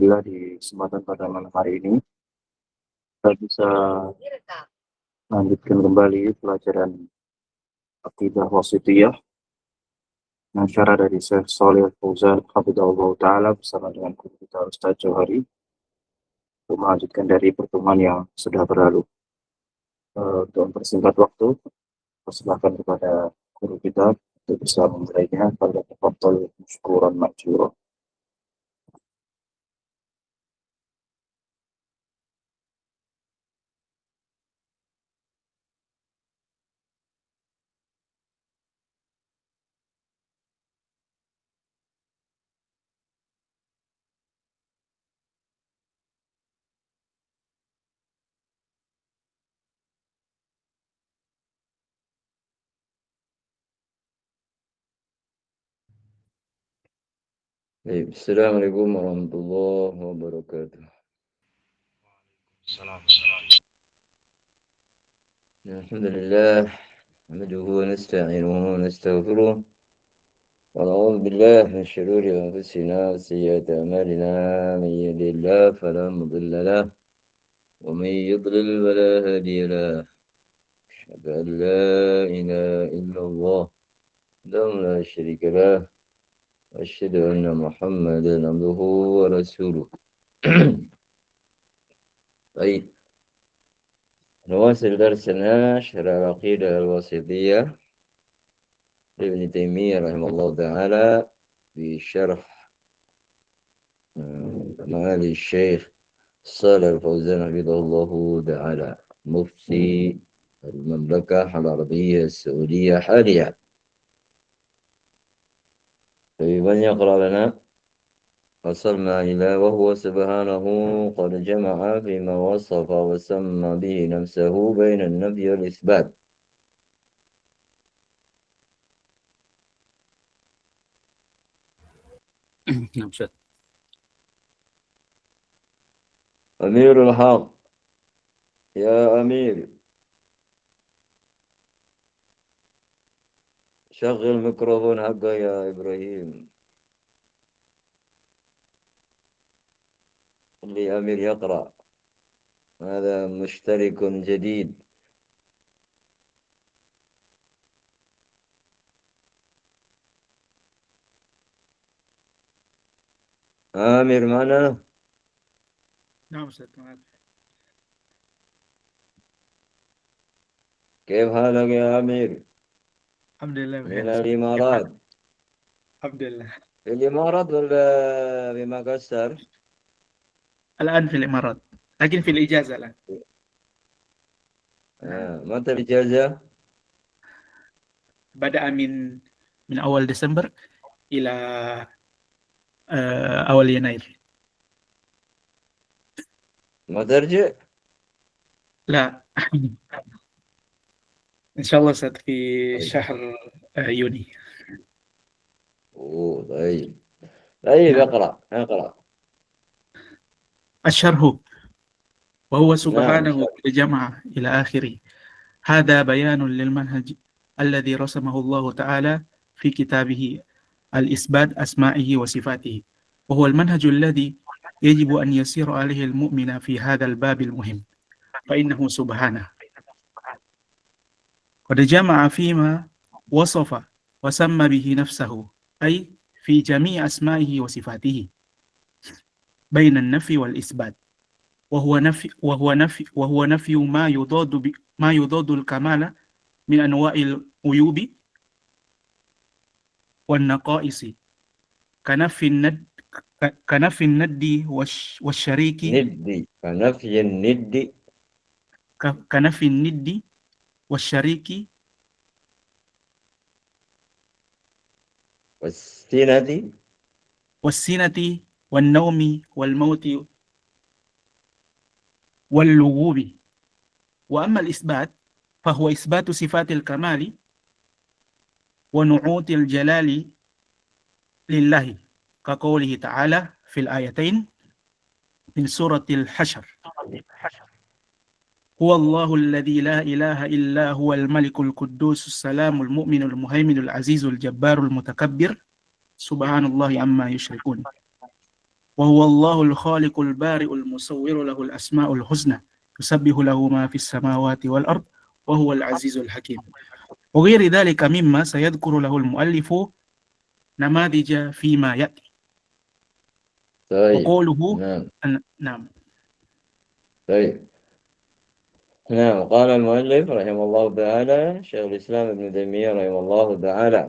Alhamdulillah di kesempatan pada malam hari ini kita bisa lanjutkan kembali pelajaran Aqidah Wasithiyah yang syarah dari Syekh Shalih Al-Fauzan hafizahullah taala bersama dengan guru kita Ustaz Johari untuk melanjutkan dari pertemuan yang sudah berlalu. Untuk mempersingkat waktu, persilakan kepada guru kita untuk bisa memulainya pada tafadhol mashkuran ma'jura. Assalamualaikum warahmatullahi wabarakatuh. Alhamdulillah, nahmaduhu wa nasta'inuhu wa nastaghfiruh wa na'udzu billahi min shururi anfusina wa sayyiati a'malina man yahdihillahu fala mudilla lahu wa man yudlil fala hadiya lahu. Asyhadu an la ilaha illallah wahdahu la syarika lahu wa asyhadu anna Muhammadan abduhu wa rasuluh. Baik. نواصل درسنا شرح العقيدة الواسطية لابن تيمية رحمه الله تعالى بشرح معالي الشيخ صالح الفوزان حفظه الله تعالى مفتي المملكة العربية السعودية حاليا. من يقرأ لنا؟ وصلنا إلى وهو سبحانه قد جمع فيما وصف وسمى به نفسه بين النفي والإثبات. أمير الحق يا أمير شغل الميكروفون حقه يا إبراهيم، اللي أمير يقرأ، هذا مشترك جديد. آمر معنا؟ نعم أستاذ معك. كيف حالك يا أمير؟ الحمد لله من بخير. الإمارات؟ الحمد لله. في الإمارات ولا في مقصر؟ الآن في الإمارات لكن في الإجازة الآن. متى الإجازة؟ بدأ من أول ديسمبر إلى أول يناير. ما ترجع؟ لا إن شاء الله أستاذ في شهر يونيو. طيب طيب، نعم. اقرأ. الشرح وهو سبحانه نعم. جمع إلى آخره. هذا بيان للمنهج الذي رسمه الله تعالى في كتابه الإثبات أسمائه وصفاته، وهو المنهج الذي يجب أن يسير عليه المؤمن في هذا الباب المهم، فإنه سبحانه قد جمع فيما وصف وسمى به نفسه، أي في جميع أسمائه وصفاته، بين النفي والإثبات، وهو نفي ما يضاد الكمال من أنواع العيوب والنقائص، كنفي الند والشريك، كنفي الند والشريك والسنة والنوم والموت واللغوب. وأما الإثبات فهو إثبات صفات الكمال ونعوت الجلال لله، كقوله تعالى في الآيتين من سورة الحشر: هو الله الذي لا إله إلا هو الملك القدوس السلام المؤمن المهيمن العزيز الجبار المتكبر سبحان الله عما يشركون. وهو الله الخالق البارئ المصور له الأسماء الحسنى يسبح له ما في السماوات والأرض وهو العزيز الحكيم وغير ذلك مما سيذكر له المؤلف نماذج فيما يأتي طيب. وقوله نعم. نعم طيب. نعم. قال المؤلف رحمه الله تعالى شيخ الإسلام ابن تيمية رحمه الله تعالى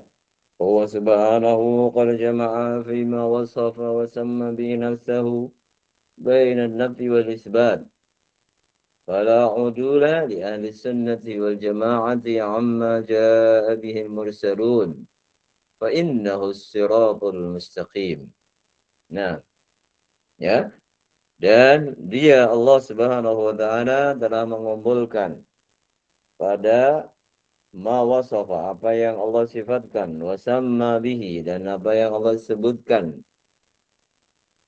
هو سبحانه قد جمع فيما وصف وسمى به نفسه بين النفي والإثبات فلا عدول لأهل السنة والجماعة عما جاء به المرسلون فإنه الصراط المستقيم. Nah, ya. Dan dia Allah Subhanahu wa taala telah mengumpulkan pada ma wasafa, apa yang Allah sifatkan, wasamma bihi, dan apa yang Allah sebutkan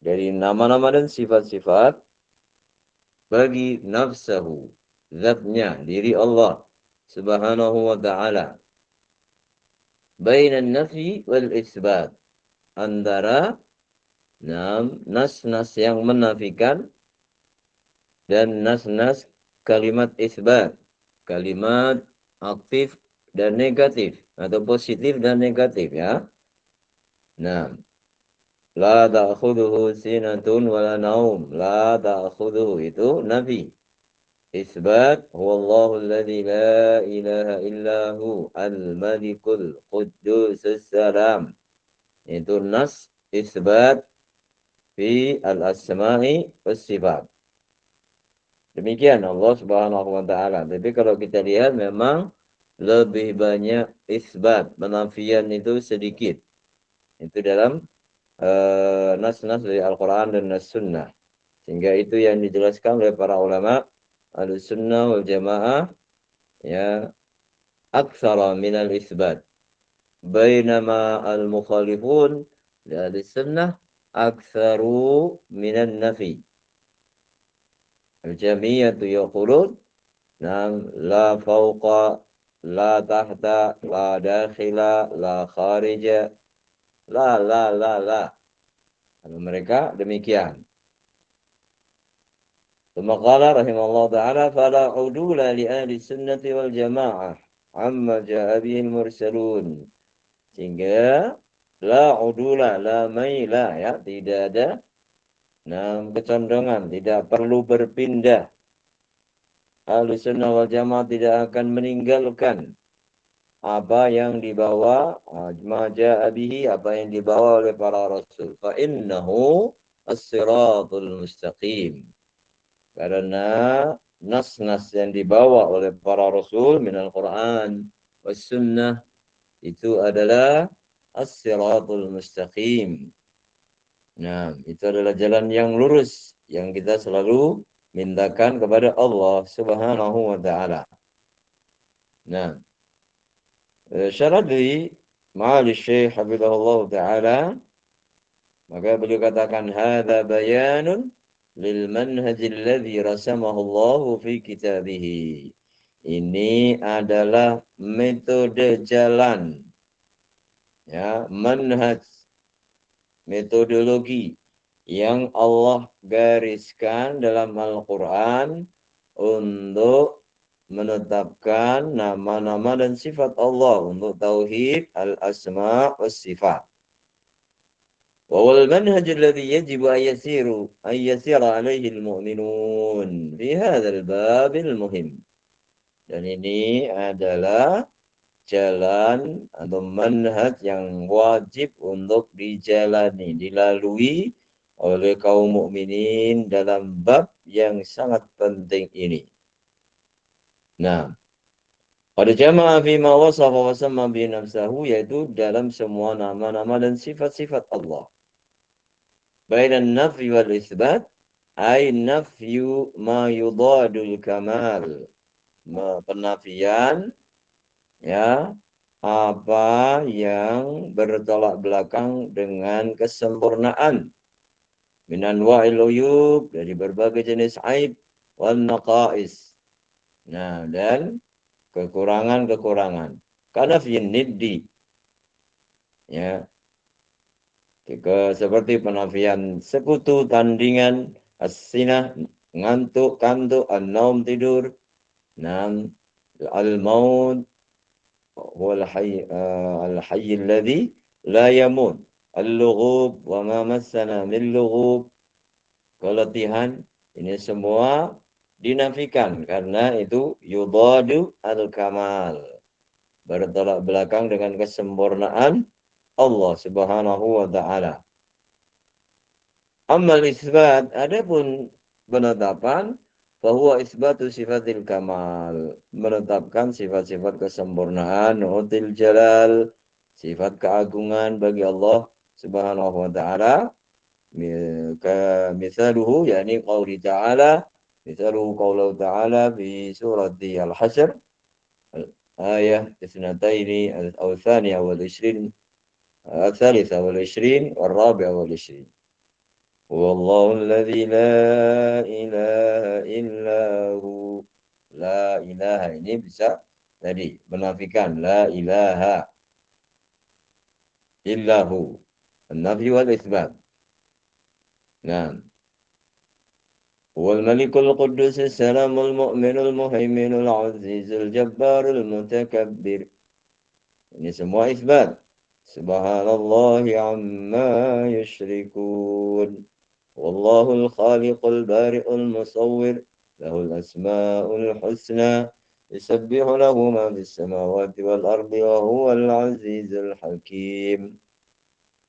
dari nama-nama dan sifat-sifat bagi nafsahu, zatnya, diri Allah Subhanahu wa taala. Bainan nafi wal isbat, antara nas-nas yang menafikan dan nas-nas kalimat isbat, kalimat aktif dan negatif atau positif dan negatif, ya. Nah, la ta'khudhuhu sinatun wala naum. La ta'khudhuhu itu nafi. Isbat huwallahu alladzi la ilaha illahu al-malikul quddusus salam. Itu nas isbat fi al-asma'i was sifat. Demikian Allah Subhanahu wa taala. Tapi kalau kita lihat memang lebih banyak isbat, penafian itu sedikit. Itu dalam nas-nas dari Al-Qur'an dan Nas-Sunnah. Sehingga itu yang dijelaskan oleh para ulama Ahlussunnah wal Jamaah, ya, aktsara minal isbat. Bainama al-mukhalifun li Ahlussunnah aktsaru minan nafi. Al-jamiyatu yaqulun nam la fawqa, la tahta, la dakhila, la kharija, la. Mereka demikian. ثم قال رحمه الله تعالى فلا عدول لأهل السنة والجماعة عما جاء به المرسلون. Sehingga la udula, la maila, ya, tidak ada kecondongan, tidak perlu berpindah. Ahlussunnah wal Jamaah tidak akan meninggalkan apa yang dibawa maja abihi, apa yang dibawa oleh para rasul. Fa innahu as-siratul mustaqim. Karena nas-nas yang dibawa oleh para rasul minal Quran was sunnah itu adalah as-siratul mustaqim. Nah, itu adalah jalan yang lurus yang kita selalu mintakan kepada Allah Subhanahu wa taala. Nah, syarat dari Ma'ali Syekh Hafizahullah taala, maka beliau katakan hadza bayanun lil manhajil ladzi rasamahu Allah fi kitabih. Ini adalah metode jalan, ya, manhaj, metodologi yang Allah gariskan dalam Al-Quran untuk menetapkan nama-nama dan sifat Allah, untuk tauhid al-asma' was sifat. Wa wal manhaj alladhi yajibu an yasira alaihi al-mu'minun fi hadzal bab al-muhim. Dan ini adalah jalan atau manhaj yang wajib untuk dijalani, dilalui oleh kaum mukminin dalam bab yang sangat penting ini. Nah, pada jamaah fima wasafa wa samma bi nafsahu, yaitu dalam semua nama-nama dan sifat-sifat Allah. Bainan nafi wal isbat, ay nafyu ma yudadul kamal. Penafian, ya, apa yang bertolak belakang dengan kesempurnaan. Minan wa'il uyub, dari berbagai jenis aib, wal naqais. Nah, dan kekurangan-kekurangan. Karena fi niddi, ya, seperti penafian sekutu, tandingan, as-sinah, ngantuk, kantuk, an-naum, tidur, nam, al-maut, huwa al-hayy alladhi la yamut, al-lughub, wa ma massana min lughub, keletihan, ini semua dinafikan karena itu yudadu al-kamal, bertolak belakang dengan kesempurnaan Allah Subhanahu wa taala. Amal isbat, adapun penetapan bahwa isbatu sifatil kamal, menetapkan sifat-sifat kesempurnaan, util jalal, sifat keagungan bagi Allah Subhanahu wa taala. Misaluhu yakni qauli ta'ala, misaluhu qaulu ta'ala fi surati al-hasyr ayah 22 أو الثانية والعشرين الثالثة والعشرين والرابعة والعشرين. والله الذي لا إله إلا هو. La ilaha ini bisa tadi menafikan la ilaha illahu, an-nafi wal isbat. Nah, huwal malikul quddus as-salamul mu'minul muhaiminul azizul jabbarul mutakabbir. Ini semua isbat. Subhanallahi amma yushrikun. Wallahul khaliqul bari'ul musawwir. Lahul asma'ul husna. Yusabbihu lahu ma fis samawati wal ardi wa huwal azizul hakim.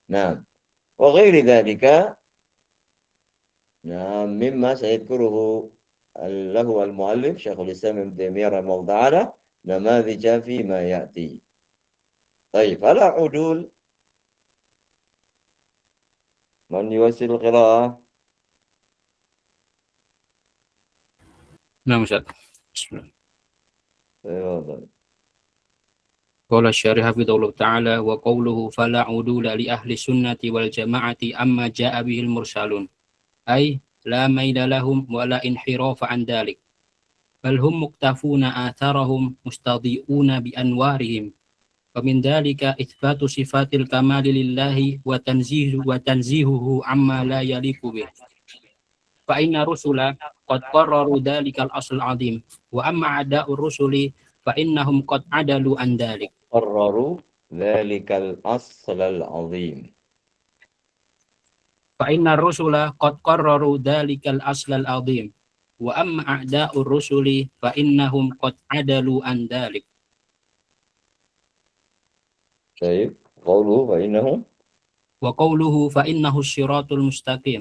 Nah, wa ghairi dzalika. Nah, mimma sayadkuruhu lahu al-muallif Syekhul Islam Ibnu Taimiyah rahimahullah ta'ala namadzija fi ma ya'ti. Baik, fala udul man yuwasil qira'ah. نعم أستاذ. بسم الله. Tafadhal. قال الشارح حفظه الله تعالى وقوله فلا عدول لأهل السنة والجماعة أما جاء به المرسلون أي لا ميل لهم ولا انحراف عن ذلك بل هم مقتفون آثارهم مستضيئون بأنوارهم ومن ذلك إثبات صفات الكمال لله وتنزيهه عما لا يليق به فإن الرسل قد قرروا ذلك الأصل العظيم وأما أعداء الرسل فإنهم قد عدلوا عن ذلك قرروا ذلك الأصل العظيم. فإن الرسل قد قرروا ذلك الأصل العظيم وأما أعداء الرسل فإنهم قد عدلوا عن ذلك. طيب قوله فإنه وقوله فإنه الصراط المستقيم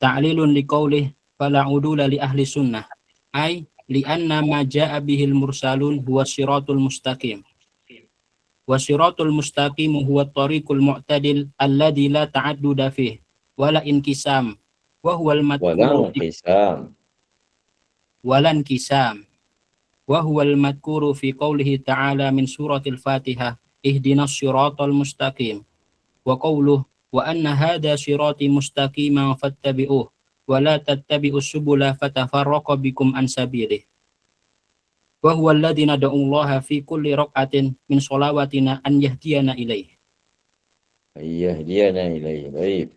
تعليل لقوله فلا عدول لأهل السنة أي لأن ما جاء به المرسلون هو الصراط المستقيم والصراط المستقيم هو الطريق المعتدل الذي لا تعدد فيه ولا انقسام وهو المذكور في قوله تعالى من سورة الفاتحة اهدنا الصراط المستقيم وقوله وأن هذا صراطي مستقيما فاتبعوه ولا تتبعوا السبل فتفرق بكم عن سبيله وهو الذي ندعو الله في كل ركعة من صلواتنا أن يهدينا إليه. Baik.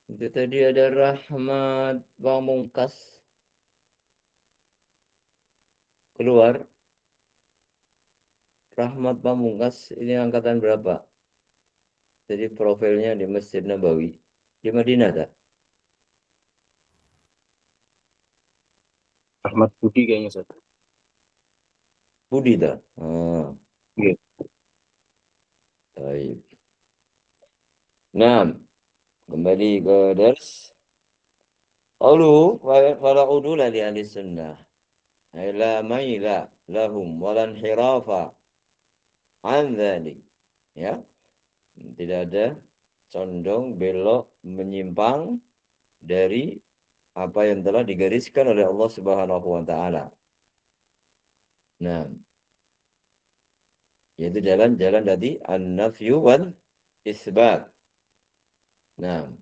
Itu tadi ada Rahmat Pamungkas keluar. Rahmat Pamungkas ini angkatan berapa? Jadi profilnya di Masjid Nabawi di Madinah tak? Ahmad Budi kayaknya Ustaz. Budi tak? Iya. Baik. Nah, kembali ke dars. Qalu fala udula li ahli sunnah. La maila lahum wala inhirafa an dzalik. Ya. Tidak ada condong, belok, menyimpang dari apa yang telah digariskan oleh Allah Subhanahu wa taala. Nah, yaitu jalan-jalan tadi an-nafyu wal isbat. Nah,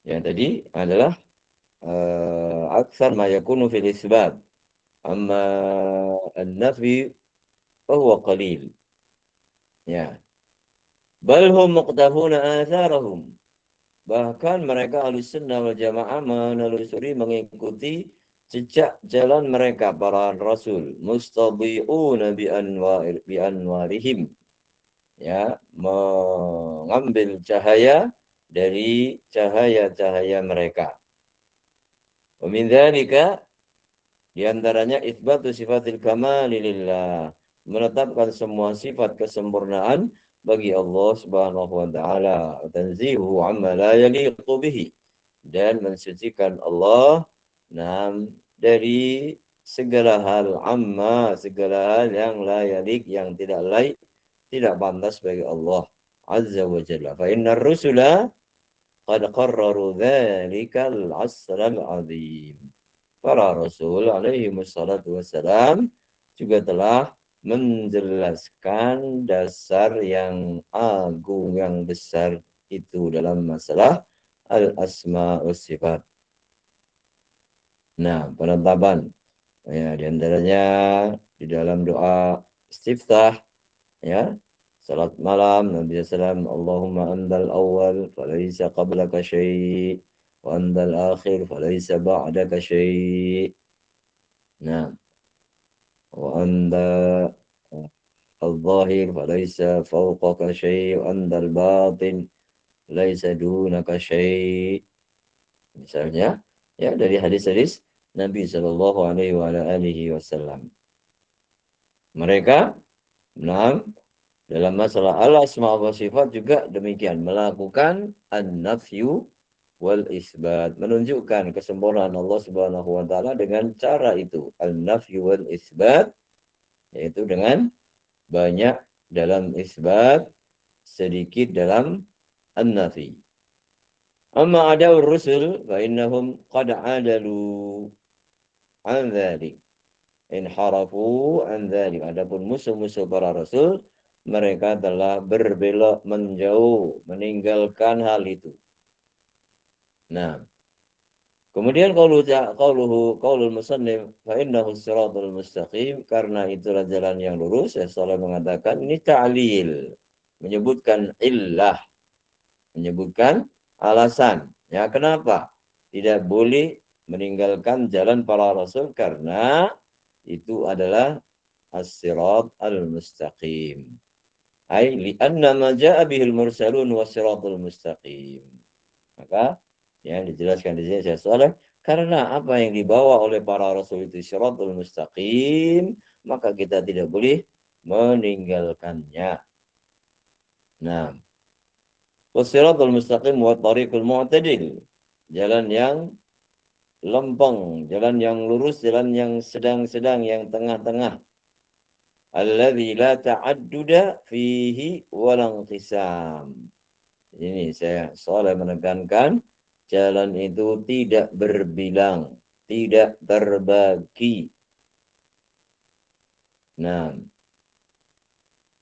yang tadi adalah aksar ma yakunu fil isbat. Amma an-nafyu fa huwa qalil. Ya. Bal hum muqtafuna atharahum. Bahkan mereka Ahlussunnah wal Jamaah menelusuri mengikuti jejak jalan mereka para rasul, mustabi'una bi anwarihim. Ya, mengambil cahaya dari cahaya-cahaya mereka. Wa min dzalika, di antaranya itsbatu sifatil kamali lillah, menetapkan semua sifat kesempurnaan bagi Allah Subhanahu wa taala, tanzihu amma la yaliqu bihi, dan mensucikan Allah dari segala hal, segala hal yang la yaliq, yang tidak layak, tidak pantas bagi Allah azza wa jalla. Fa innar rusula qad qarraru dzalikal asral azim. Para rasul alaihi wassalatu wassalam juga telah menjelaskan dasar yang agung, yang besar itu dalam masalah al-asma wa sifat. Nah, penetapan ya, di antaranya di dalam doa istiftah, ya, salat malam Nabi SAW, Allahumma andal awal falaysa qablaka syai' wa andal akhir falaysa ba'daka syai'. Nah, wa anda al-zahir falaysa fawqaka syai' wa andal batin laysa dunaka syai'. Misalnya, ya, dari hadis-hadis Nabi Shallallahu Alaihi Wasallam. Mereka, dalam masalah al-asma wa sifat juga demikian, melakukan an-nafyu wal isbat, menunjukkan kesempurnaan Allah Subhanahu wa taala dengan cara itu, an-nafyu wal isbat, yaitu dengan banyak dalam isbat, sedikit dalam an-nafi. Amma ada'ur rusul fa innahum qad adalu an dzalik, inharafu an dzalik. Adapun musuh-musuh para rasul, mereka telah berbelok menjauh, meninggalkan hal itu. Nah, kemudian qaulul musannif fa innahu siratal mustaqim, karena itulah jalan yang lurus. Syekh Shalih mengatakan ini ta'lil, menyebutkan illah, menyebutkan alasan. Ya, kenapa tidak boleh meninggalkan jalan para rasul, karena itu adalah as-sirat al-mustaqim. Ai li'anna ma ja'a bihil mursalun was-siratul mustaqim. Maka ya, dijelaskan di sini Syekh Shalih, karena apa yang dibawa oleh para rasul itu siratul mustaqim, maka kita tidak boleh meninggalkannya. Nah, was-siratul mustaqim wa tariqul mu'tadil, jalan yang lempeng, jalan yang lurus, jalan yang sedang-sedang, yang tengah-tengah. Alladzi la ta'adduda fihi wa la inqisam. Ini saya Shalih menekankan, jalan itu tidak berbilang, tidak terbagi. Nah,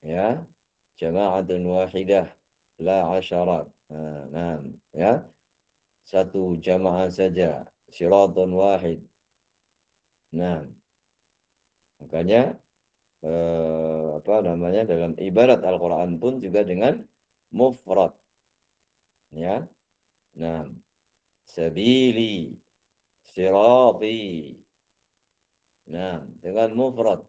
ya, jama'atun wahidah la asyarat. Nah, ya, satu jamaah saja, siratun wahid. Nah, makanya dalam ibarat Al-Quran pun juga dengan mufrad, ya. Nah, sabili, sirati, nah, dengan mufrad.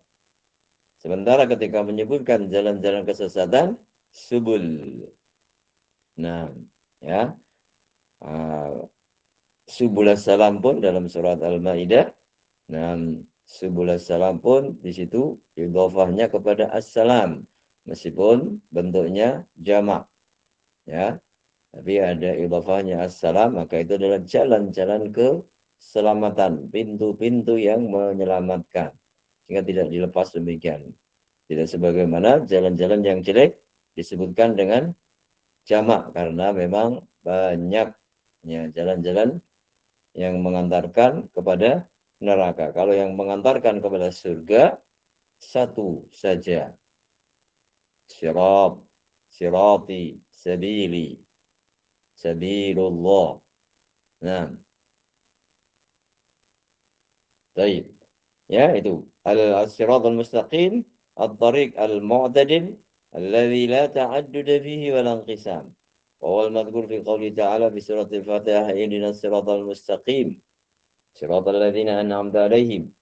Sementara ketika menyebutkan jalan-jalan kesesatan, subul. Nah, ya, subul salam pun dalam surat Al-Maidah, nah, subul salam pun di situ idhofahnya kepada assalam, meskipun bentuknya jamak, ya, tapi ada idhofahnya assalam, maka itu adalah jalan-jalan keselamatan, pintu-pintu yang menyelamatkan, sehingga tidak dilepas demikian. Tidak sebagaimana jalan-jalan yang jelek disebutkan dengan jamak, karena memang banyaknya jalan-jalan yang mengantarkan kepada neraka. Kalau yang mengantarkan kepada surga satu saja, sirat, sirati, sabili, sabilullah. Nah, baik, ya, itu al-sirat al-mustaqim, at-tariq al-mu'tadil, الذي لا تعدد فيه ولا انقسام، وهو المذكور في قوله تعالى في سورة الفاتحة اهدنا الصراط المستقيم صراط الذين أنعمت عليهم.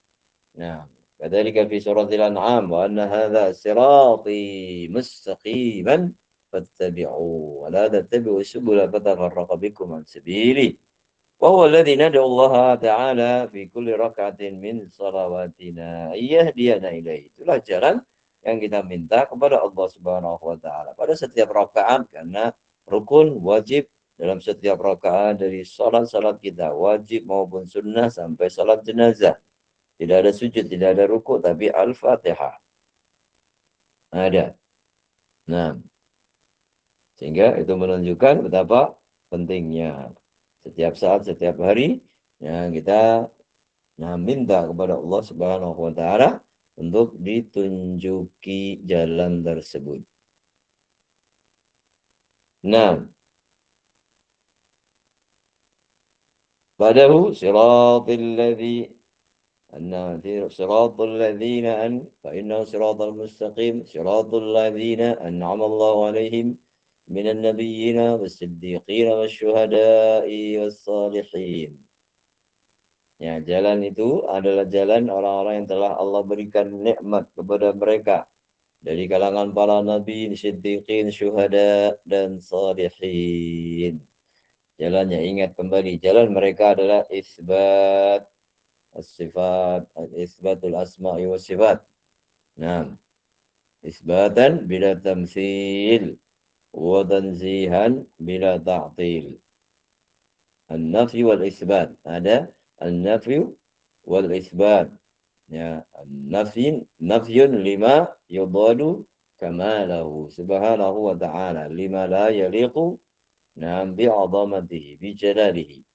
نعم، كذلك في سورة الأنعام وأن هذا صراطي مستقيما فاتبعوا ولا تتبعوا السبل فتفرق بكم عن سبيله وهو الذي ندعو الله تعالى في كل ركعة من صلواتنا أن يهدينا إليه. Itulah jalan yang kita minta kepada Allah Subhanahu wa taala pada setiap rakaat, karena rukun wajib dalam setiap rakaat dari salat-salat kita, wajib maupun sunnah sampai salat jenazah. Tidak ada sujud, tidak ada ruku, tapi Al-Fatihah ada. Nah, sehingga itu menunjukkan betapa pentingnya setiap saat, setiap hari, ya, kita minta kepada Allah Subhanahu wa taala untuk ditunjuki jalan tersebut. Nah, padahu siratal ladzi صراط الذين فإنه صراط المستقيم صراط الذين أنعم الله عليهم من النبيين والصديقين والشهداء والصالحين. Ya, jalan itu adalah jalan orang-orang yang telah Allah berikan nikmat kepada mereka dari kalangan para nabi, siddiqin, syuhada, dan salihin. Jalannya, ingat kembali, jalan mereka adalah isbat as-sifat, isbatul asma'i wa sifat. Nah, isbatan bila tamsil wa tanzihan bila ta'til. An-nafi wal isbat. Ada an-nafi wal isbat. Ya, nafyun lima yudadu kamalahu subhanahu wa ta'ala lima la yaliqu bi'azamatihi bijalalihi.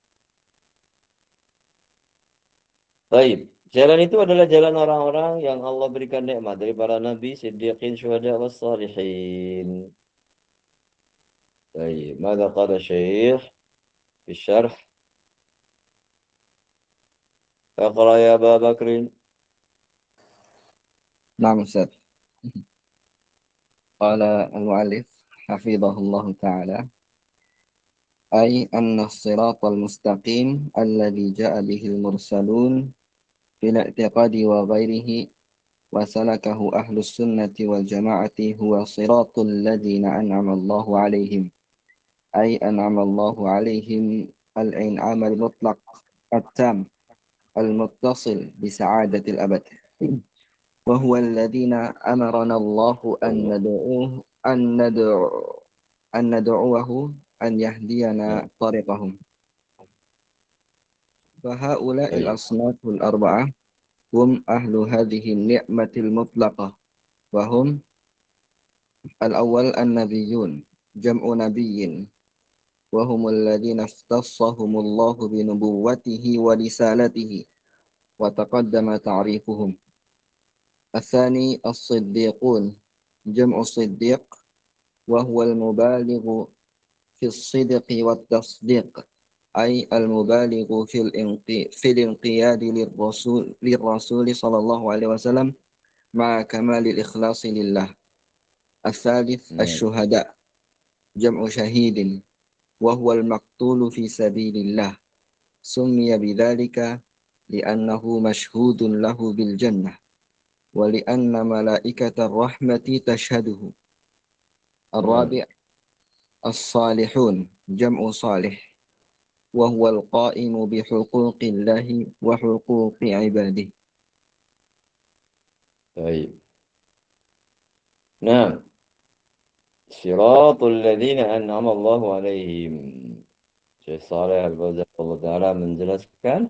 Baik, jalan itu adalah jalan orang-orang yang Allah berikan nikmat dari para nabi, siddiqin, syuhada, wassalihin. Baik, ماذا قال الشيخ في الشرح؟ اقرأ يا أبا بكر. نعم أستاذ. قال المؤلف حفظه الله تعالى أي أن الصراط المستقيم الذي جاء به المرسلون في الاعتقاد وغيره وسلكه أهل السنة والجماعة هو صراط الذين أنعم الله عليهم، أي أنعم الله عليهم الإنعام المطلق التام المتصل بسعادة الأبد، وهو الذين أمرنا الله أن ندعوه أن يهدينا طريقهم. فهؤلاء الأصناف الأربعة هم أهل هذه النعمة المطلقة، وهم: الأول النبيون جمع نبي، وهم الذين اختصهم الله بنبوته ورسالته وتقدم تعريفهم. الثاني الصديقون جمع صديق، وهو المبالغ في الصدق والتصديق، أي المبالغ في الانقياد للرسول صلى الله عليه وسلم مع كمال الإخلاص لله. الثالث الشهداء جمع شهيد، وهو المقتول في سبيل الله، سمي بذلك لأنه مشهود له بالجنة ولأن ملائكة الرحمة تشهده. الرابع الصالحون جمع صالح، وهو القائم بحقوق الله وحقوق عباده. طيب. Nah, Siratul ladzina an'ama Allahu alaihim. Syekh Shalih Al-Fauzan Allah Ta'ala menjelaskan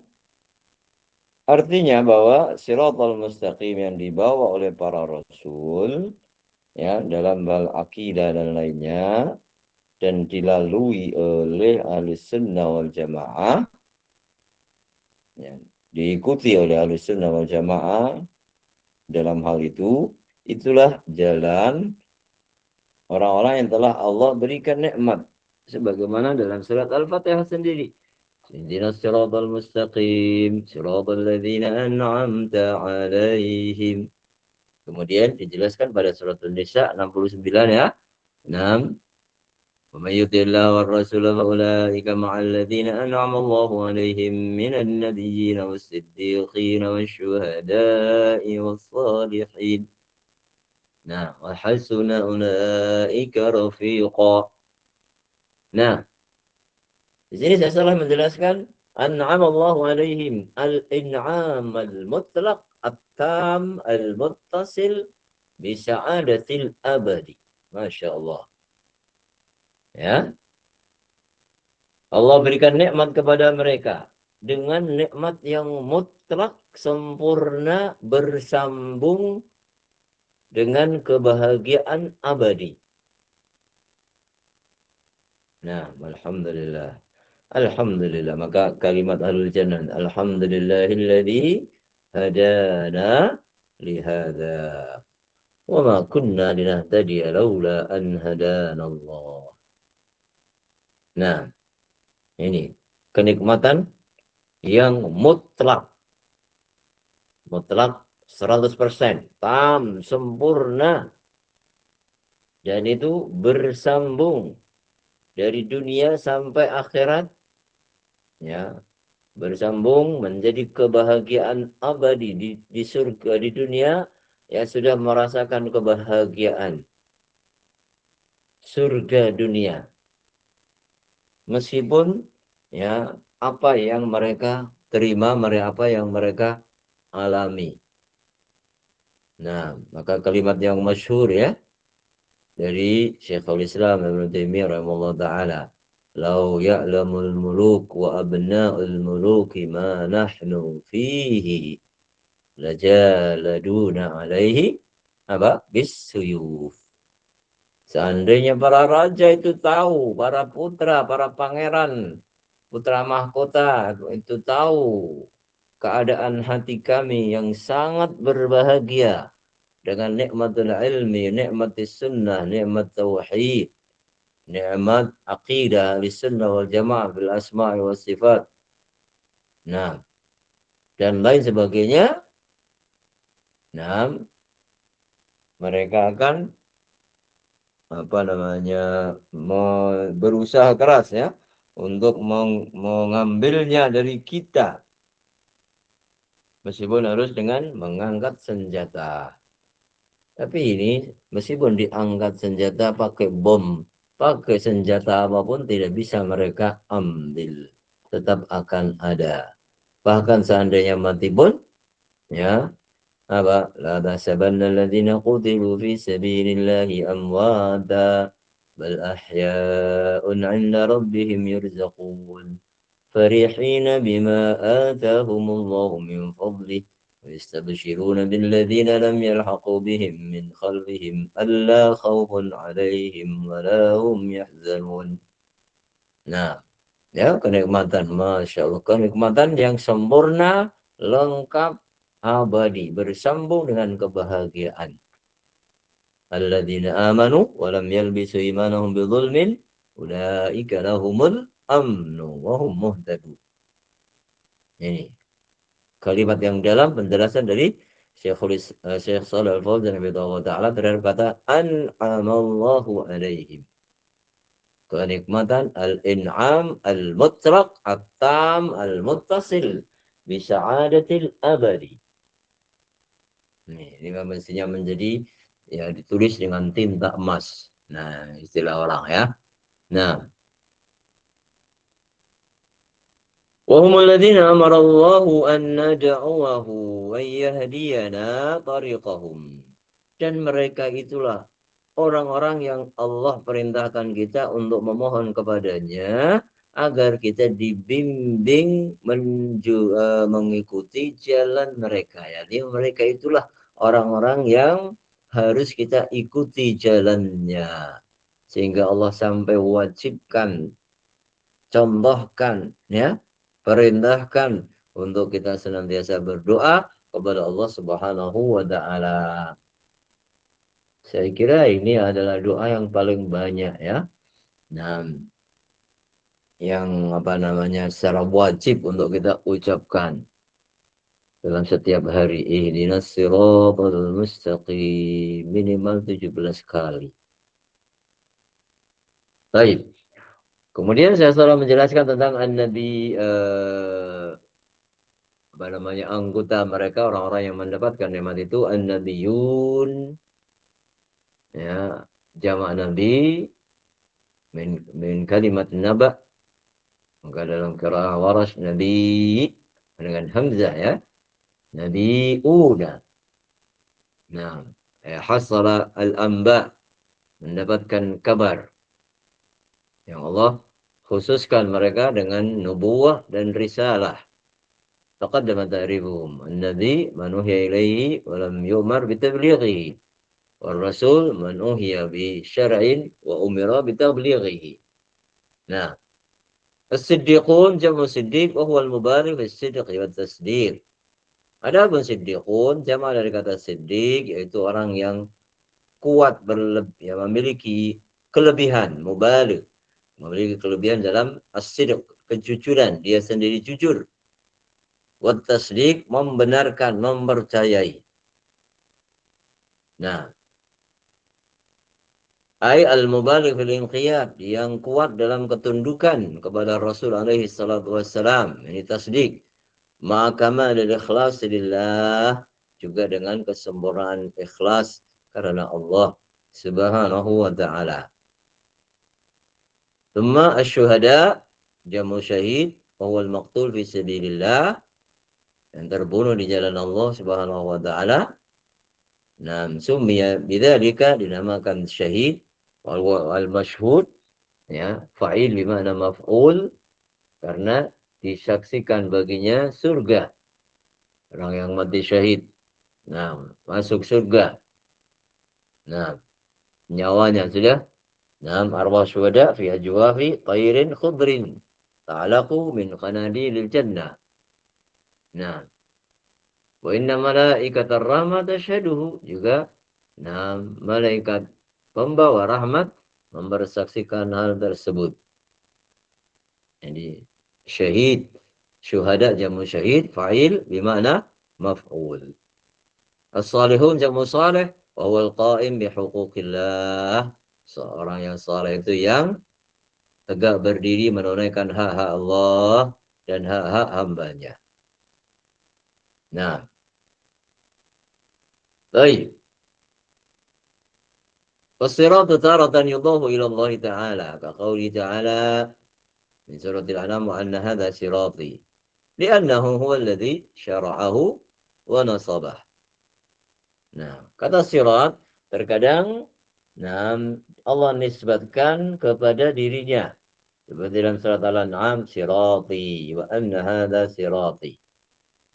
artinya bahwa Siratul Mustaqim yang dibawa oleh para rasul, ya, dalam hal akidah dan lainnya, dan dilalui oleh ahli sunnah wal jamaah, ya, diikuti oleh ahli sunnah wal jamaah dalam hal itu, itulah jalan orang-orang yang telah Allah berikan nikmat, sebagaimana dalam surat Al-Fatihah sendiri. Ihdinas siratal mustaqim, siratal ladzina an'amta 'alaihim. Kemudian dijelaskan pada surat An-Nisa 69 ya. 6. ومن يطع الله والرسول فأولئك مع الذين أنعم الله عليهم من النبيين والصديقين والشهداء والصالحين. Nah, وحسن أولئك رفيقا. Nah, di sini saya salah menjelaskan an'amallahu alaihim al-in'am al-mutlaq at-tam al-muttasil bi sa'adatil abadi. Masya Allah. Ya, Allah berikan nikmat kepada mereka dengan nikmat yang mutlak, sempurna, bersambung dengan kebahagiaan abadi. Nah, alhamdulillah. Alhamdulillah. Maka kalimat ahlul jannah, alhamdulillahilladzi hadana lihada. Wa ma kunna linahtadiya laula an hadana Allah. Nah, ini kenikmatan yang mutlak. Mutlak 100%. Tam, sempurna. Dan itu bersambung dari dunia sampai akhirat. Ya, bersambung menjadi kebahagiaan abadi di surga, di dunia. Ya, sudah merasakan kebahagiaan surga dunia. Meskipun ya apa yang mereka terima, apa yang mereka alami. Nah, maka kalimat yang masyhur ya dari Syekhul Islam Ibnu Taimiyah rahimahullah taala, "Lau ya'lamul muluk wa abna'ul muluki ma nahnu fihi lajaladuna alaihi apa bisuyuf." Seandainya para raja itu tahu, para putra, para pangeran, putra mahkota itu tahu keadaan hati kami yang sangat berbahagia dengan nikmatul ilmi, nikmatis sunnah, nikmat tauhid, nikmat aqidah ahlussunnah wal jamaah bil asma'i was sifat. Nah, dan lain sebagainya. Nah, mereka akan berusaha keras ya untuk mengambilnya dari kita, meskipun harus dengan mengangkat senjata. Tapi ini meskipun diangkat senjata pakai bom, pakai senjata apapun tidak bisa mereka ambil, tetap akan ada. Bahkan seandainya mati pun ya apa la tahsabanna alladziina qutilu fi sabilillahi amwata bal ahya'un 'inda rabbihim yurzaqun farihina bima atahumullahu min fadlihi wa yastabshiruna billadzina lam yalhaqu bihim min khalfihim alla khawfun 'alaihim wa la hum yahzanun. Nah, ya kenikmatan, Masya Allah, kenikmatan yang sempurna, lengkap, abadi, bersambung dengan kebahagiaan. Alladzina amanu wa lam yalbisu imanahum bidzulmin ulaika lahumul amnu wa hum muhtadun. Ini kalimat yang dalam penjelasan dari Syekh Shalih Al-Fauzan taala terhadap kata an'amallahu alaihim. Kenikmatan al-in'am al-mutlaq at-tam al-muttasil bi sa'adatil abadi. Ini mestinya menjadi ya ditulis dengan tinta emas. Nah, istilah orang ya. Nah, wa humul ladzina amara Allahu an nad'uhu wa yahdiyana tariqahum. Dan mereka itulah orang-orang yang Allah perintahkan kita untuk memohon kepadanya agar kita dibimbing mengikuti jalan mereka. Jadi mereka itulah orang-orang yang harus kita ikuti jalannya. Sehingga Allah sampai wajibkan, contohkan, ya, perintahkan untuk kita senantiasa berdoa kepada Allah Subhanahu wa taala. Saya kira ini adalah doa yang paling banyak ya. Nah, yang secara wajib untuk kita ucapkan. dalam setiap hari. Ihdinas siratal mustaqim, minimal 17 kali. Baik. Kemudian saya selalu menjelaskan tentang an-nabi apa namanya, anggota mereka, orang-orang yang mendapatkan nikmat itu an-nabiyun, ya, jamak nabi min kalimat naba, maka dalam qiraah Warash nabi dengan hamzah, ya, nabiuna. Nah, hasala al-anba, mendapatkan kabar yang Allah khususkan mereka dengan nubuwah dan risalah. تقدم تعريفهم النبي من أوحي إليه ولم يؤمر بتبليغه والرسول من أوحي بشرع وأمر بتبليغه. Nah, الصديقون جمع صديق وهو المبالغ في الصدق والتصديق. Adapun siddiqun jama dari kata siddiq, yaitu orang yang kuat memiliki kelebihan, mubaligh, memiliki kelebihan dalam as-sidq, kejujuran, dia sendiri jujur. Wat tasdiq, membenarkan, mempercayai. Nah, ai al-mubaligh fil inqiyad, yang kuat dalam ketundukan kepada Rasul alaihi salatu wassalam, ini tasdiq. Maka kamalil ikhlas lillah, juga dengan kesempurnaan ikhlas karena Allah Subhanahu wa taala. Thumma asy-syuhada jamu syahid wa huwa al-maqtul fi sabilillah, yang terbunuh di jalan Allah Subhanahu wa taala. Nah, summiya bidzalika, dinamakan syahid, wal masyhud, ya, fa'il bima'na maf'ul, karena disaksikan baginya surga. Orang yang mati syahid, nah, masuk surga. Nah, nyawanya sudah. Nah, arwah syuhada fi ajwafi tayrin khudrin ta'alaqu min qanadilil jannah. Nah, wa inna malaikatar rahmat tashaduhu, juga nah, malaikat pembawa rahmat mempersaksikan hal tersebut. Jadi syahid, syuhada jamu syahid, fa'il bima'na maf'ul. As-salihun jamu salih, wa huwa al-qa'im bi huquqillah. Seorang yang saleh itu yang tegak berdiri menunaikan hak-hak Allah dan hak-hak hambanya. Nah, baik. Wasiratu taratan yudahu ila Allah Ta'ala, kaqawli Ta'ala min suratil An'am, wa anna hadha sirati li'annahu huwa alladhi syara'ahu wa nasabah. Nah, kata sirat terkadang Allah nisbatkan kepada dirinya. Seperti dalam surat Al-An'am, sirati wa anna hadha sirati.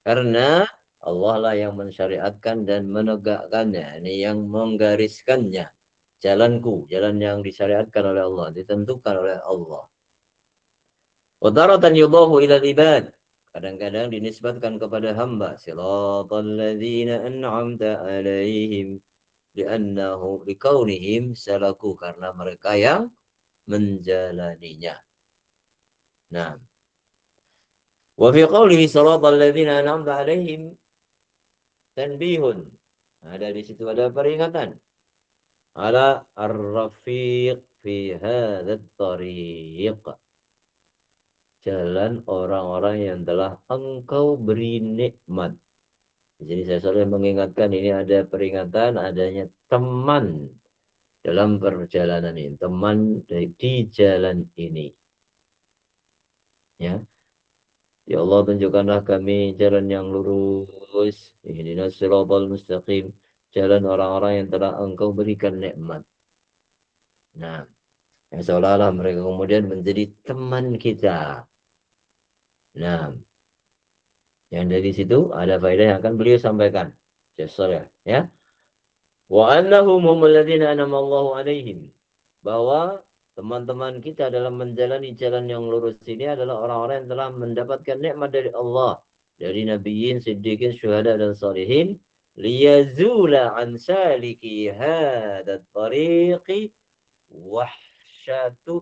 Karena Allah lah yang mensyariatkan dan menegakkannya, ini yang menggariskannya. Jalanku, jalan yang disyariatkan oleh Allah, ditentukan oleh Allah. Wa taratan yudahu ila ibad, kadang-kadang dinisbatkan kepada hamba. Siratal ladzina an'amta alaihim li'annahu likaunihim salaku, karena mereka yang menjalaninya. Nah, wa fi qawlihi siratal ladzina an'amta alaihim tanbihun, ada di situ ada peringatan ala ar-rafiq fi hadzal tariq, jalan orang-orang yang telah engkau beri nikmat. Jadi saya selalu mengingatkan, ini ada peringatan adanya teman dalam perjalanan ini, teman di jalan ini. Ya. Ya Allah, tunjukkanlah kami jalan yang lurus. Ihdinas siratal mustaqim, jalan orang-orang yang telah engkau berikan nikmat. Nah, yang seolah-olah mereka kemudian menjadi teman kita. Nah, yang dari situ ada faedah yang akan beliau sampaikan. Ya. Wa annahum humul ladzina an'ama Allahu 'alaihim, bahwa teman-teman kita dalam menjalani jalan yang lurus ini adalah orang-orang yang telah mendapatkan nikmat dari Allah, dari nabiyyin, siddiqin, syuhada dan salihin, liyazula an saliki hadzal tariqi wahsyatu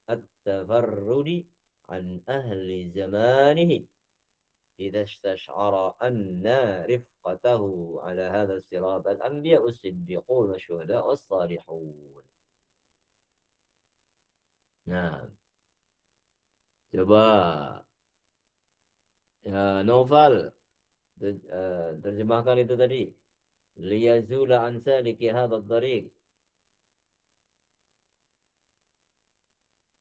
at-tafarrudi an ahli zamanihi. إذا استشعر أن رفقته على هذا الصراط الأنبياء الصديقون والشهداء والصالحون. Nah, coba ya, Novel terjemahkan itu tadi. Liyazula an saliki hadzal tariq.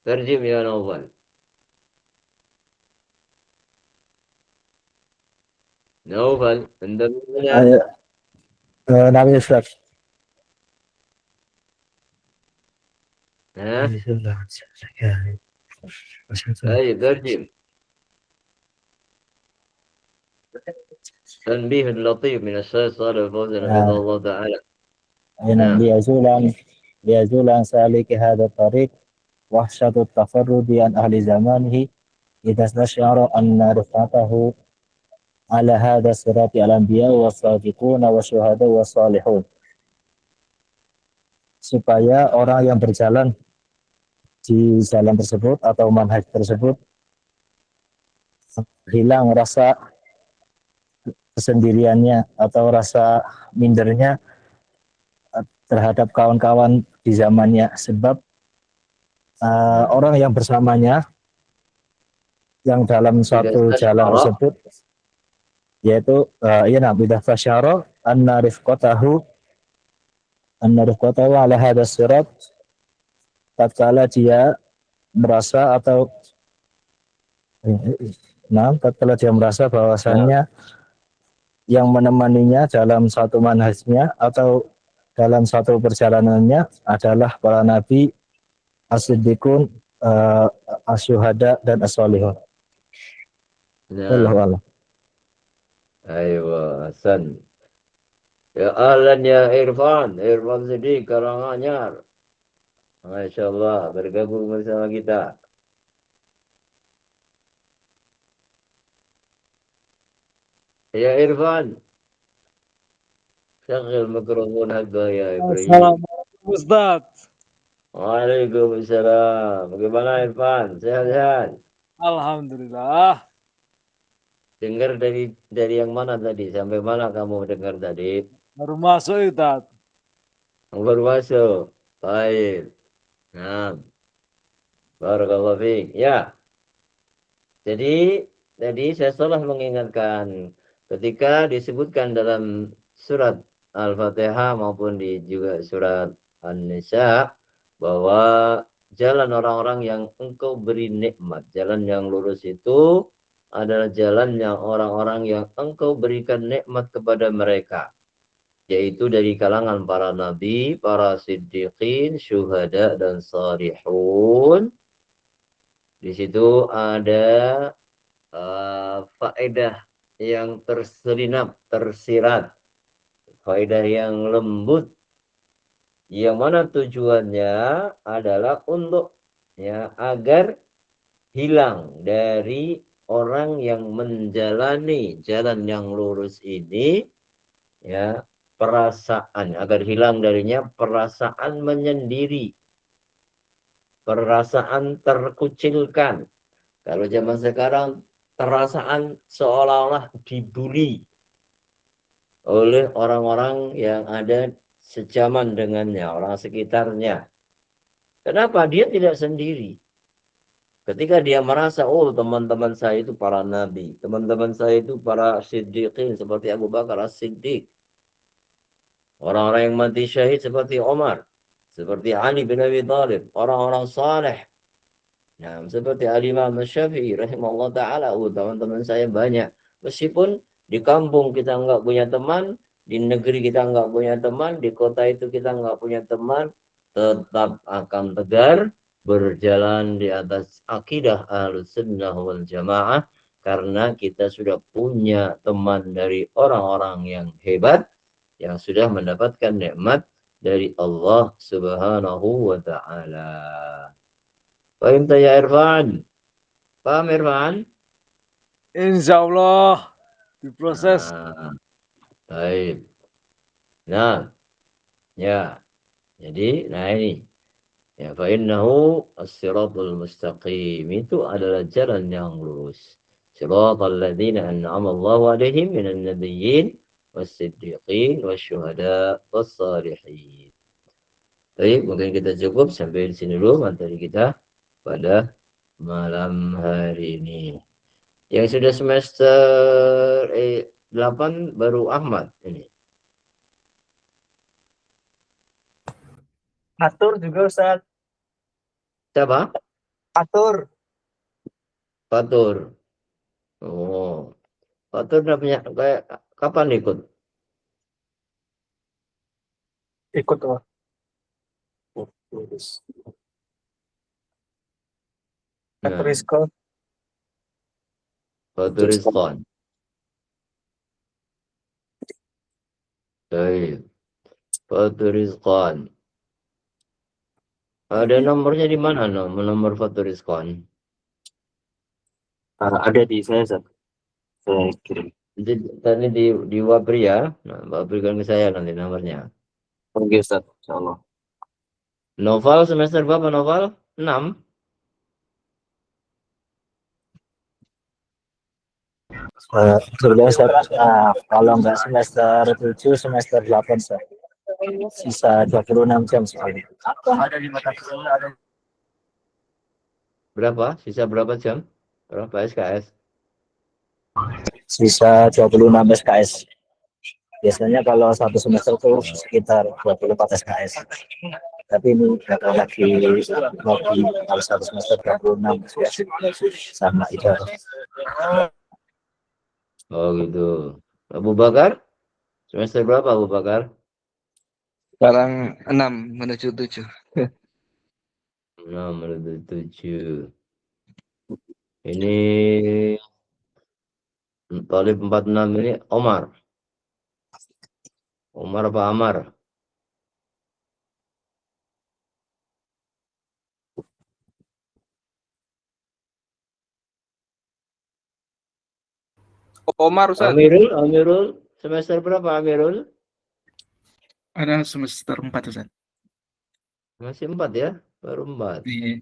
Terjem ya Novel. Novel, anda mendengar? نعم يا أستاذ. ها؟ طيب ترجم. تنبيه لطيف من الشيخ صالح الفوزان حفظه الله تعالى. نعم. ليزول عن سالك هذا الطريق وحشة التفرد عن أهل زمانه إذا استشعر أن رفعته على هذا الصراط الأنبياء والصادقون والشهداء والصالحون. Supaya orang yang berjalan di jalan tersebut atau manhaj tersebut hilang rasa kesendiriannya atau rasa mindernya terhadap kawan-kawan di zamannya, sebab orang yang bersamanya yang dalam suatu jalan tersebut, yaitu idza fasyara anna rifqatahu ala hadha sirat, tatkala dia merasa atau tatkala dia merasa bahwasannya yang menemaninya dalam satu manhajnya atau dalam satu perjalanannya adalah para nabi, as-siddiqun, as-syuhada dan as-salihun. Wallahu a'lam. Aywa, Hasan. Ya ahlan ya Irfan Siddiq Karanganyar. Masya Allah, bergabung bersama kita. Ya Irfan, syagil mikrofon haqqa ya Ibrahim. Assalamualaikum Ustaz. Waalaikumsalam. Bagaimana Irfan? Sehat-sehat? Alhamdulillah. Dengar dari yang mana tadi? Sampai mana kamu dengar tadi? Baru masuk Ustaz. Baru masuk. Baik. Nah. Barakallahu fiik. Ya. Jadi tadi saya salah mengingatkan ketika disebutkan dalam surat Al-Fatihah maupun di juga surat An-Nisa bahwa jalan orang-orang yang engkau beri nikmat, jalan yang lurus itu adalah jalan yang orang-orang yang engkau berikan nikmat kepada mereka, yaitu dari kalangan para nabi, para siddiqin, syuhada dan salihun. Di situ ada faedah yang tersirat, faedah yang lembut, yang mana tujuannya adalah untuk agar hilang dari orang yang menjalani jalan yang lurus ini perasaan, agar hilang darinya perasaan menyendiri, perasaan terkucilkan. Kalau zaman sekarang perasaan seolah-olah dibuli oleh orang-orang yang ada sejaman dengannya, orang sekitarnya. Kenapa? Dia tidak sendiri. Ketika dia merasa, oh teman-teman saya itu para nabi, teman-teman saya itu para siddiqin seperti Abu Bakar as-Siddiq, orang-orang yang mati syahid seperti Umar, seperti Ali bin Abi Thalib, orang-orang saleh, seperti Al-Imam Syafi'i rahimahullah ta'ala. Teman-teman saya banyak. Meskipun di kampung kita nggak punya teman, di negeri kita nggak punya teman, di kota itu kita nggak punya teman, tetap akan tegar berjalan di atas akidah Ahlussunnah wal Jamaah, karena kita sudah punya teman dari orang-orang yang hebat yang sudah mendapatkan nikmat dari Allah Subhanahu wa ta'ala. Paham tak ya Irfan? Paham Irfan? Insya Allah diproses. Baik. Nah, ya. Jadi, ini. Fa innahu as-siratul mustaqim, itu adalah jalan yang lurus. Shiratal ladzina an'ama Allahu 'alaihim minan nabiyyin was-siddiqin wasyuhada was-salihin. Baik, mungkin kita cukup sampai di sini dulu materi kita pada malam hari ini. Yang sudah semester 8 baru Ahmad ini. Atur juga Ustaz. Siapa? Atur. Fatur. Oh, Fatur udah punya kayak kapan ikut? Ikut tuh. Nah, Rizko. Fatur Rizqan. Baik. Fatur Rizqan. Ada nomornya di mana nomor Fatur Rizqan? Ada di saya, Zat. Saya kirim. Tadi di Wabri ya. Nah, berikan ke saya nanti nomornya. Oke, Ustaz. Insyaallah. Novel semester berapa Novel? 6. Sebenarnya Ustaz, kalau nggak semester 7, semester 8 Ustaz. Sisa 26 jam soalnya. Ada di mata kuliah ada. Berapa? Sisa berapa jam? Berapa SKS? Sisa 26 SKS. Biasanya kalau satu semester itu sekitar 24 SKS. Tapi ini kalau lagi kalau satu semester 26 sama itu. Oh gitu. Abu Bakar? Semester berapa Abu Bakar? Sekarang 6 menuju 7. 6 menuju 7. Ini Talib 46 ini Omar. Omar apa Amar? Omar Ustaz. Amirul, semester berapa Amirul? Ada semester 4 Ustaz. Masih 4 ya? Baru 4. Iya.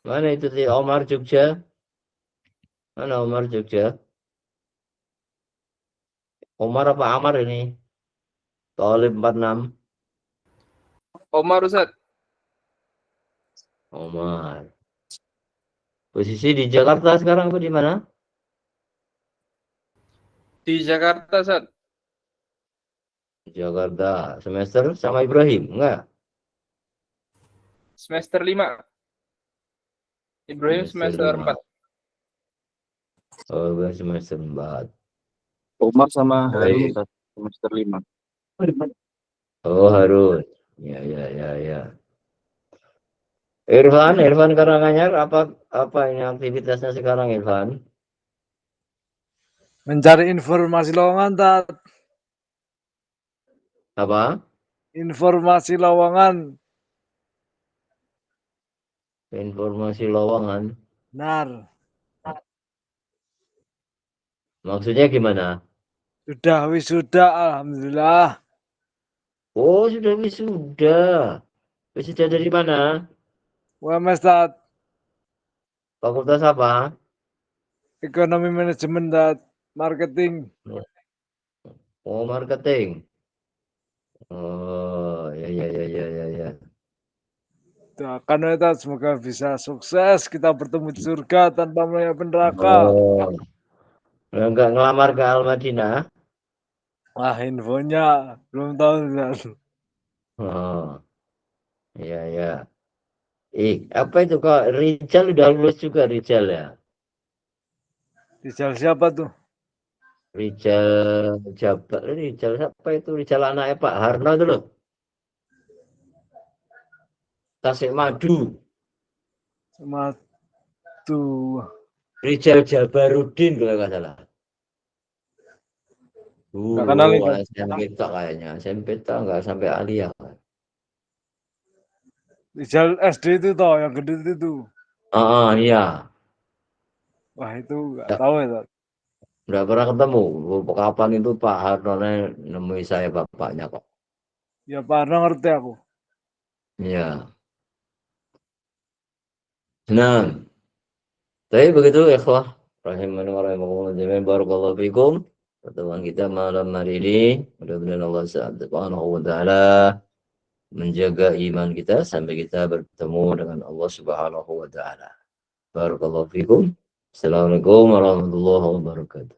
Mana itu si Omar Jogja? Mana Omar Jogja? Omar apa Amar ini? Talib 46. Omar Ustaz. Omar. Posisi di Jakarta sekarang apa di mana? Di Jakarta Ustaz. Jakarta. Semester sama Ibrahim, enggak? Semester 5. Ibrahim semester 4. Oh, gue semester 4. Umar sama Harun, Baik. Ustaz. Semester 5. Oh, Harun. Ya. Irfan Karanganyar, apa ini aktivitasnya sekarang Irfan? Mencari informasi lowongan, Tat. Apa? Informasi lowongan. Informasi lowongan. Benar. Maksudnya gimana? Sudah wisuda, alhamdulillah. Oh, sudah wisuda. Wisuda dari mana? UMS, Tat. Fakultas apa? Ekonomi manajemen, Tat. Marketing. Oh, marketing. Oh, ya. Doakan ya, Tat. Semoga bisa sukses. Kita bertemu di surga tanpa melalui neraka. Oh, enggak ngelamar ke Al-Madinah? Wah, infonya belum tahu, Tat. Oh, ya. Apa itu kok Rijal udah lulus juga Rijal ya? Rijal siapa tuh? Rijal Jabar, Rijal siapa itu? Rijal anaknya Pak Harno itu loh. Tasik Madu. Sama tuh. Rijal Jabarudin kalau nggak salah. Nggak kenal itu. SMP tak kayaknya. SMP tak nggak sampai aliyah. Rijal SD itu toh, yang gede itu. Iya. Wah, itu nggak tahu ya, Tat. Nggak pernah ketemu. Kapan itu Pak Harno nemui saya bapaknya kok. Ya, Pak Arno ngerti aku. Iya. Nah, tapi begitu ikhwah Rahimani wa rahimakumullah jami'an. Barakallahu fikum. Pertemuan kita malam hari ini, mudah-mudahan Allah Subhanahu wa taala menjaga iman kita sampai kita bertemu dengan Allah Subhanahu wa taala. Barakallahu fikum. Assalamualaikum warahmatullahi wabarakatuh.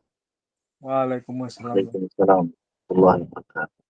Waalaikumsalam. Waalaikumsalam warahmatullahi wabarakatuh.